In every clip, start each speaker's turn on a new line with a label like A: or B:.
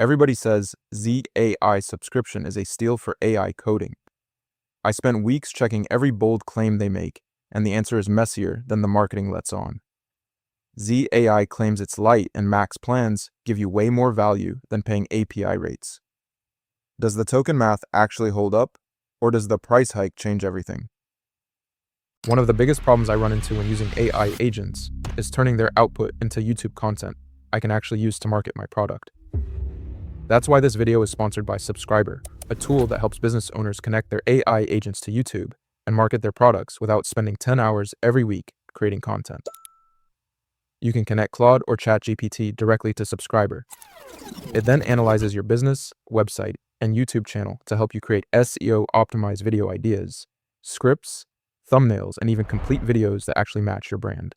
A: Everybody says Z.ai subscription is a steal for AI coding. I spent weeks checking every bold claim they make, and the answer is messier than the marketing lets on. Z.ai claims its light and max plans give you way more value than paying API rates. Does the token math actually hold up, or does the price hike change everything? One of the biggest problems I run into when using AI agents is turning their output into YouTube content I can actually use to market my product. That's why this video is sponsored by Subscriber, a tool that helps business owners connect their AI agents to YouTube and market their products without spending 10 hours every week creating content. You can connect Claude or ChatGPT directly to Subscriber. It then analyzes your business, website, and YouTube channel to help you create SEO-optimized video ideas, scripts, thumbnails, and even complete videos that actually match your brand.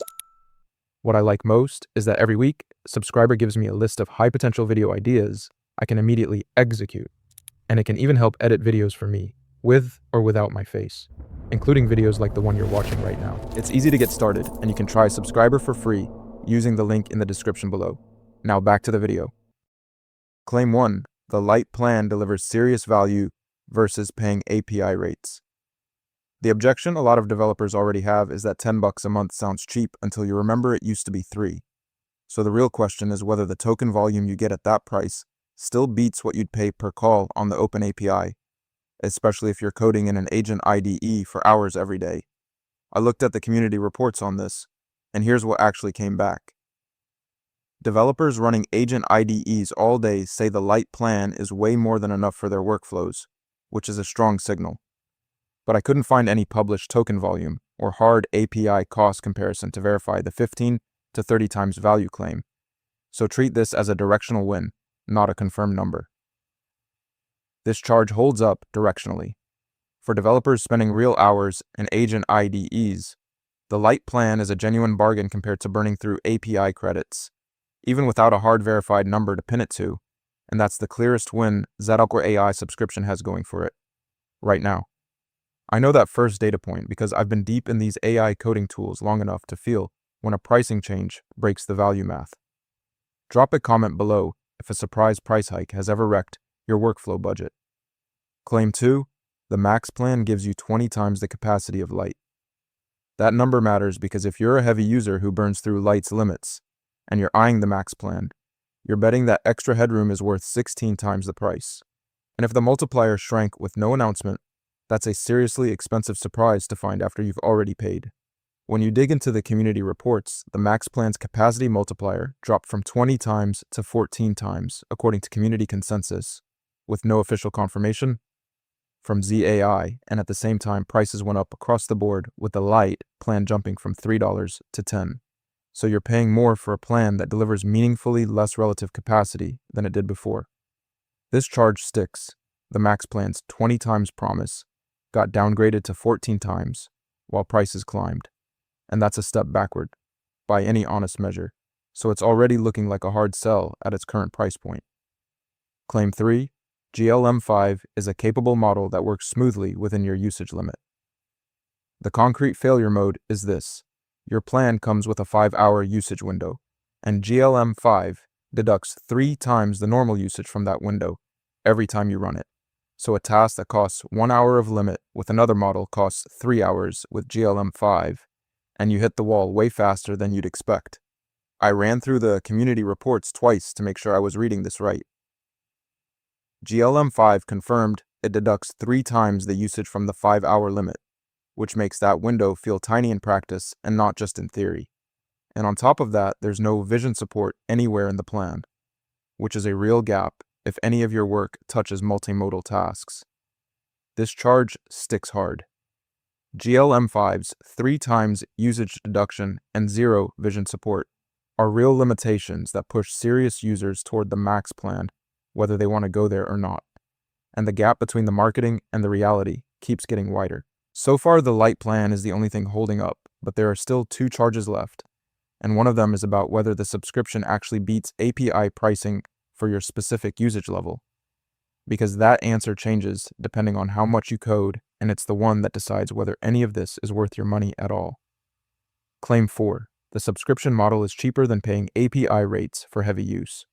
A: What I like most is that every week, Subscriber gives me a list of high-potential video ideas I can immediately execute, and it can even help edit videos for me, with or without my face, including videos like the one you're watching right now. It's easy to get started, and you can try Subscriber for free using the link in the description below. Now back to the video. Claim 1. The light plan delivers serious value versus paying API rates. The objection a lot of developers already have is that $10 a month sounds cheap until you remember it used to be $3. So the real question is whether the token volume you get at that price still beats what you'd pay per call on the open API, especially if you're coding in an agent IDE for hours every day. I looked at the community reports on this, and here's what actually came back. Developers running agent IDEs all day say the light plan is way more than enough for their workflows, which is a strong signal. But I couldn't find any published token volume or hard API cost comparison to verify the 15 to 30 times value claim. So treat this as a directional win, not a confirmed number. This charge holds up directionally. For developers spending real hours in agent IDEs, the light plan is a genuine bargain compared to burning through API credits, even without a hard verified number to pin it to, and that's the clearest win Z.ai subscription has going for it right now. I know that first data point because I've been deep in these AI coding tools long enough to feel when a pricing change breaks the value math. Drop a comment below if a surprise price hike has ever wrecked your workflow budget. Claim 2, the max plan gives you 20 times the capacity of light. That number matters because if you're a heavy user who burns through light's limits, and you're eyeing the max plan, you're betting that extra headroom is worth 16 times the price. And if the multiplier shrank with no announcement, that's a seriously expensive surprise to find after you've already paid. When you dig into the community reports, the max plan's capacity multiplier dropped from 20 times to 14 times, according to community consensus, with no official confirmation from Z.ai, and at the same time, prices went up across the board with the light plan jumping from $3 to $10. So you're paying more for a plan that delivers meaningfully less relative capacity than it did before. This charge sticks. The max plan's 20 times promise got downgraded to 14 times while prices climbed. And that's a step backward by any honest measure. So it's already looking like a hard sell at its current price point. Claim 3, GLM5 is a capable model that works smoothly within your usage limit. The concrete failure mode is this. Your plan comes with a 5-hour usage window, and GLM5 deducts 3 times the normal usage from that window every time you run it. So a task that costs 1 hour of limit with another model costs 3 hours with GLM5, and you hit the wall way faster than you'd expect. I ran through the community reports twice to make sure I was reading this right. GLM5 confirmed it deducts 3 times the usage from the 5-hour limit, which makes that window feel tiny in practice and not just in theory. And on top of that, there's no vision support anywhere in the plan, which is a real gap if any of your work touches multimodal tasks. This charge sticks hard. GLM5's 3 times usage deduction and 0 vision support are real limitations that push serious users toward the max plan, whether they want to go there or not. And the gap between the marketing and the reality keeps getting wider. So far, the light plan is the only thing holding up, but there are still 2 charges left, and one of them is about whether the subscription actually beats API pricing for your specific usage level, because that answer changes depending on how much you code, and it's the one that decides whether any of this is worth your money at all. Claim 4. The subscription model is cheaper than paying API rates for heavy use.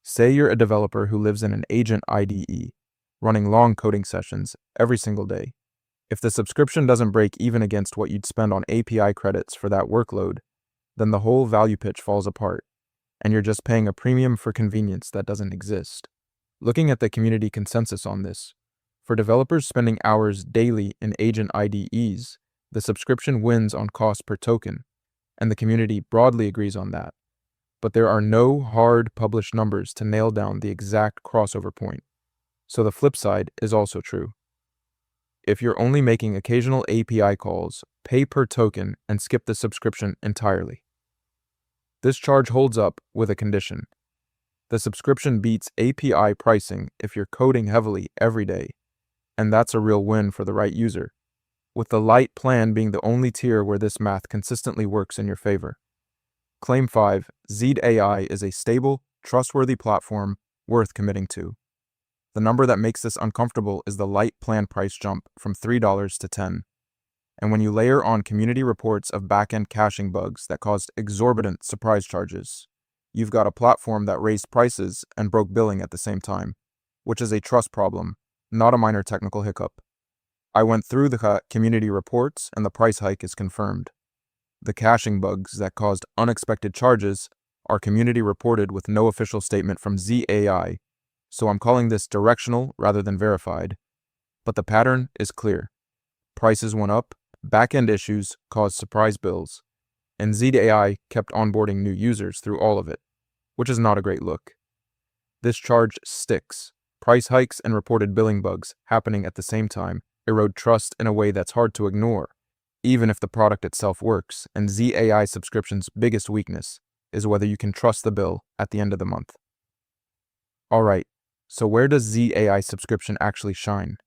A: Say you're a developer who lives in an agent IDE, running long coding sessions every single day. If the subscription doesn't break even against what you'd spend on API credits for that workload, then the whole value pitch falls apart, and you're just paying a premium for convenience that doesn't exist. Looking at the community consensus on this, for developers spending hours daily in agent IDEs, the subscription wins on cost per token, and the community broadly agrees on that. But there are no hard published numbers to nail down the exact crossover point. So the flip side is also true. If you're only making occasional API calls, pay per token and skip the subscription entirely. This charge holds up with a condition. The subscription beats API pricing if you're coding heavily every day, and that's a real win for the right user, with the light plan being the only tier where this math consistently works in your favor. Claim 5, Z.ai is a stable, trustworthy platform worth committing to. The number that makes this uncomfortable is the light plan price jump from $3 to $10. And when you layer on community reports of back-end caching bugs that caused exorbitant surprise charges, you've got a platform that raised prices and broke billing at the same time, which is a trust problem, not a minor technical hiccup. I went through the community reports and the price hike is confirmed. The caching bugs that caused unexpected charges are community reported with no official statement from Z.ai, so I'm calling this directional rather than verified. But the pattern is clear. Prices went up, back-end issues caused surprise bills, and Z.ai kept onboarding new users through all of it, which is not a great look. This charge sticks. Price hikes and reported billing bugs happening at the same time erode trust in a way that's hard to ignore, even if the product itself works, and Z.ai subscription's biggest weakness is whether you can trust the bill at the end of the month. Alright, so where does Z.ai subscription actually shine?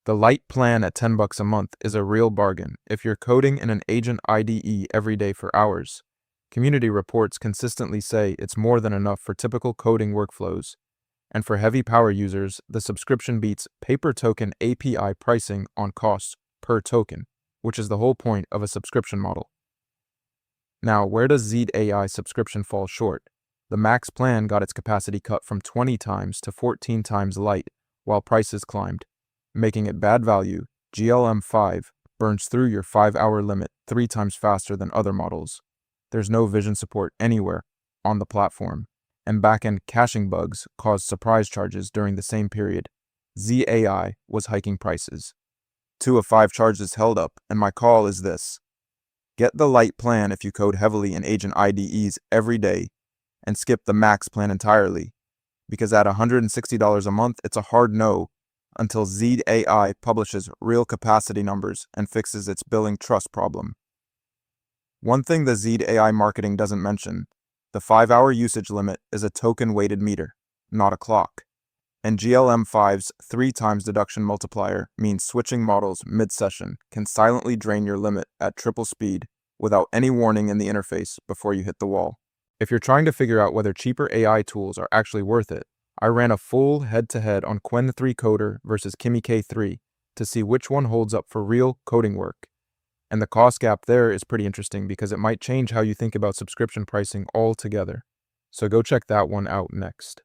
A: The light plan at $10 a month is a real bargain if you're coding in an agent IDE every day for hours. Community reports consistently say it's more than enough for typical coding workflows, and for heavy power users, the subscription beats pay-per-token API pricing on costs per token, which is the whole point of a subscription model. Now, where does Z.ai subscription fall short? The max plan got its capacity cut from 20 times to 14 times light, while prices climbed, making it bad value. GLM5 burns through your 5-hour limit 3 times faster than other models. There's no vision support anywhere on the platform, and back-end caching bugs caused surprise charges during the same period. Z.ai was hiking prices. 2 of 5 charges held up, and my call is this. Get the light plan if you code heavily in agent IDEs every day, and skip the max plan entirely, because at $160 a month, it's a hard no until Z.ai publishes real capacity numbers and fixes its billing trust problem. One thing the Z.ai marketing doesn't mention, the 5-hour usage limit is a token-weighted meter, not a clock. And GLM5's 3 times deduction multiplier means switching models mid-session can silently drain your limit at triple speed without any warning in the interface before you hit the wall. If you're trying to figure out whether cheaper AI tools are actually worth it, I ran a full head-to-head on Qwen 3 Coder versus Kimi K3 to see which one holds up for real coding work. And the cost gap there is pretty interesting because it might change how you think about subscription pricing altogether. So go check that one out next.